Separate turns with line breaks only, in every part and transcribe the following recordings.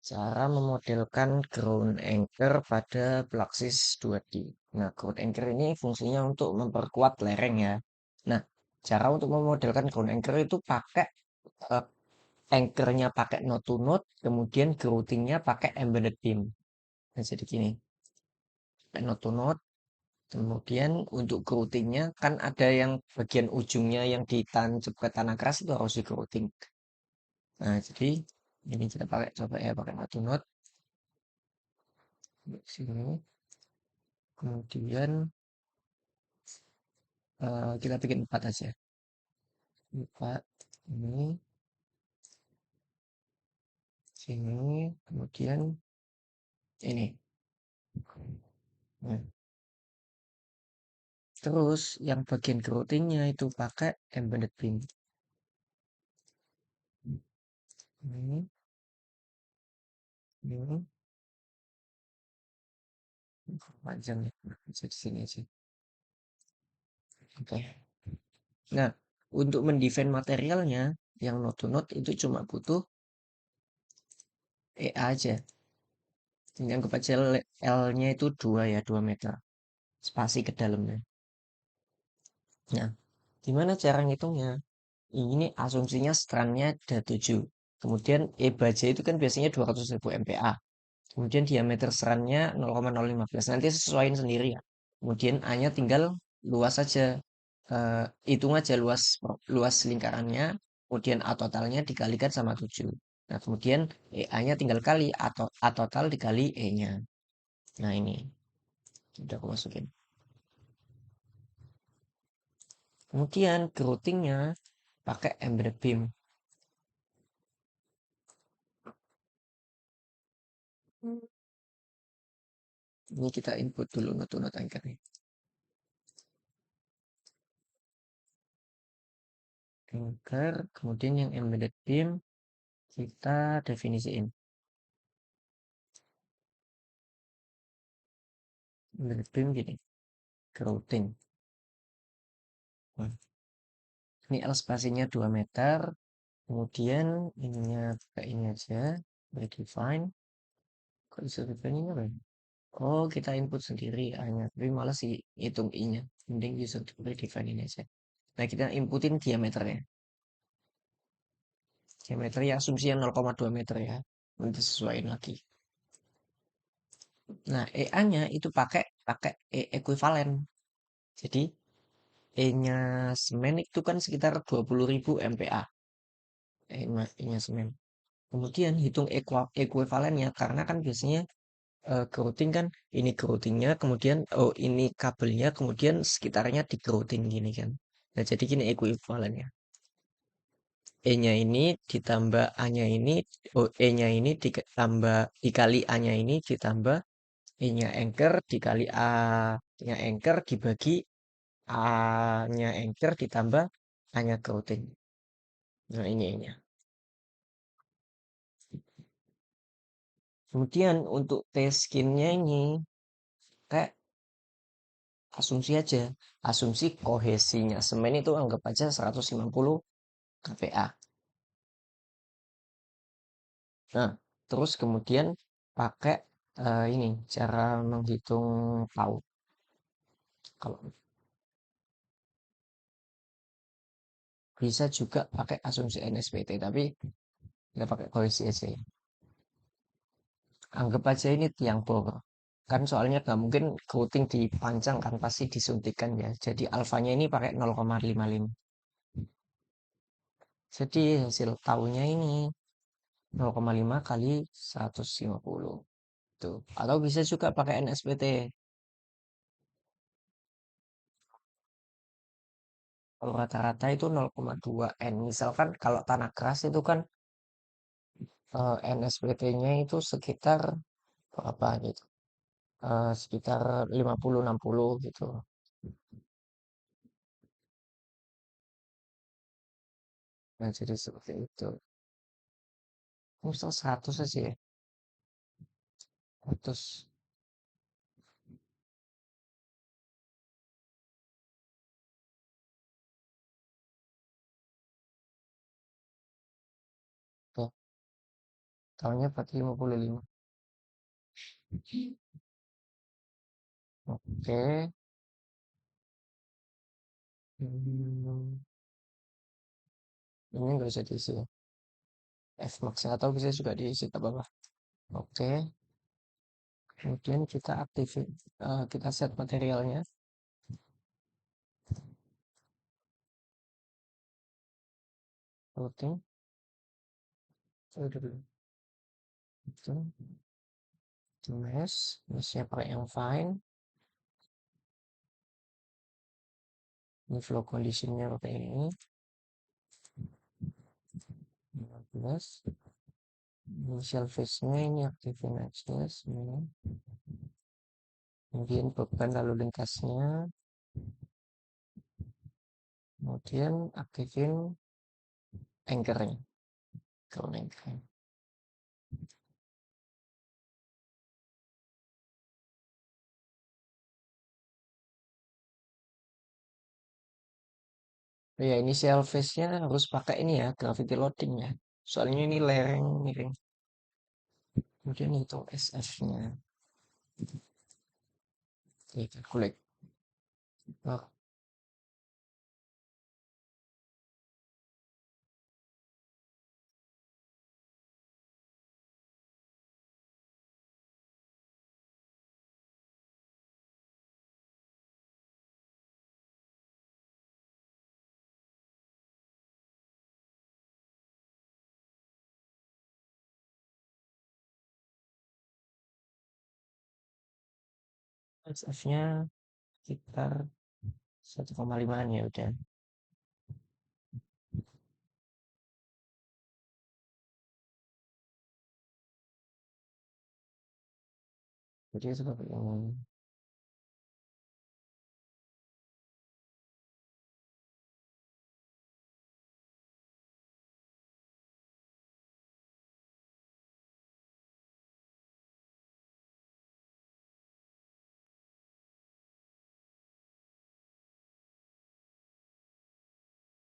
Cara memodelkan ground anchor pada Fluxys 2D. Nah, ground anchor ini fungsinya untuk memperkuat lereng ya. Nah, cara untuk memodelkan ground anchor itu pakai eh, anchornya pakai node to node, kemudian groutingnya pakai embedded beam. Nah, jadi gini, pakai node to node, kemudian untuk groutingnya kan ada yang bagian ujungnya yang ditancap ke tanah keras itu harus di grouting. Nah, jadi ini kita pakai coba ya pakai node to node sini. Kemudian kita bikin 4 aja. 4 ini, sini, kemudian ini. Nah, terus yang bagian groutingnya itu pakai embedded beam. Ini panjang ya. Bisa di sini aja. Oke. Nah, untuk mendefine materialnya yang node to node itu cuma butuh EA aja. Ini anggap aja L-nya itu 2 ya, 2 meter. Spasi ke dalamnya. Nah, gimana cara ngitungnya? Ini asumsinya strandnya ada 7. Kemudian E baja itu kan biasanya 200.000 MPa. Kemudian diameter strandnya 0,015. Nanti sesuaiin sendiri ya. Kemudian A-nya tinggal luas saja. Hitung aja luas luas lingkarannya. Kemudian A totalnya dikalikan sama 7. Nah, kemudian A-nya tinggal kali atau A total dikali E-nya. Nah, ini udah aku masukin. Kemudian groutingnya pakai embedded beam. Ini kita input dulu node anchor nih. Anchor, kemudian yang embedded beam kita definisiin. Embedded beam gini, grouting. Nah, ini L spasinya 2 meter. Kemudian ininya pakai ini aja, redefine. Kok bisa redefine ini apa ya? Oh, kita input sendiri A-nya. Tapi malah sih hitung I-nya. Mending user to redefine ini aja. Nah, kita inputin diameternya. Diameternya asumsinya 0,2 meter ya. Nanti sesuaiin lagi. Nah, EA-nya itu pakai pakai E ekuivalen. Jadi E-nya semen itu kan sekitar 20.000 MPa. E-nya semen. Kemudian hitung ekuivalennya karena kan biasanya grouting kan ini groutingnya, kemudian oh ini kabelnya, kemudian sekitarnya di grouting gini kan. Nah, jadi gini ekuivalennya. E-nya ini ditambah A-nya ini, oh E-nya ini ditambah dikali A-nya ini ditambah E-nya anchor dikali A-nya anchor dibagi A-nya anchor ditambah A-nya grouting. Nah, ini E-nya. Kemudian untuk tes skinnya ini kayak asumsi aja. Asumsi kohesinya semen itu anggap aja 150 kPa. Nah, terus kemudian pakai ini cara menghitung tau. Kalau bisa juga pakai asumsi NSPT, tapi kita pakai kohesi aja ya. Anggap aja ini tiang bor. Kan soalnya nggak mungkin coating dipancang kan, pasti disuntikan ya. Jadi alfanya ini pakai 0,55. Jadi hasil taunya ini 0,5 kali 150. Tuh. Atau bisa juga pakai NSPT. Kalau rata-rata itu 0,2 N. Misalkan kalau tanah keras itu kan NSPT-nya itu sekitar berapa gitu. Sekitar 50-60 gitu. Nah, jadi seperti itu. Misal 100 aja ya. 100. Tuh, totalnya 455. Oke. Hmm, ini nggak usah diisi ya. Fmax atau bisa juga diisi tak apa-apa. Oke. Kemudian kita aktifin, kita set materialnya. Routing. Itu mesnya pakai yang fine. Ini flow conditionnya pakai ini. 15. Initial phase-nya ini aktifin aja semua. Kemudian beban lalu lintasnya. Kemudian aktifin anchor-nya. Kalau anchor. Oh ya, initial phase-nya harus pakai ini ya, gravity loading ya. Soalnya ini lereng miring. Kemudian itu SF-nya. Oke, calculate. Oh, SF-nya sekitar 1,5-an ya udah. Jadi seperti ini.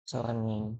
Soalnya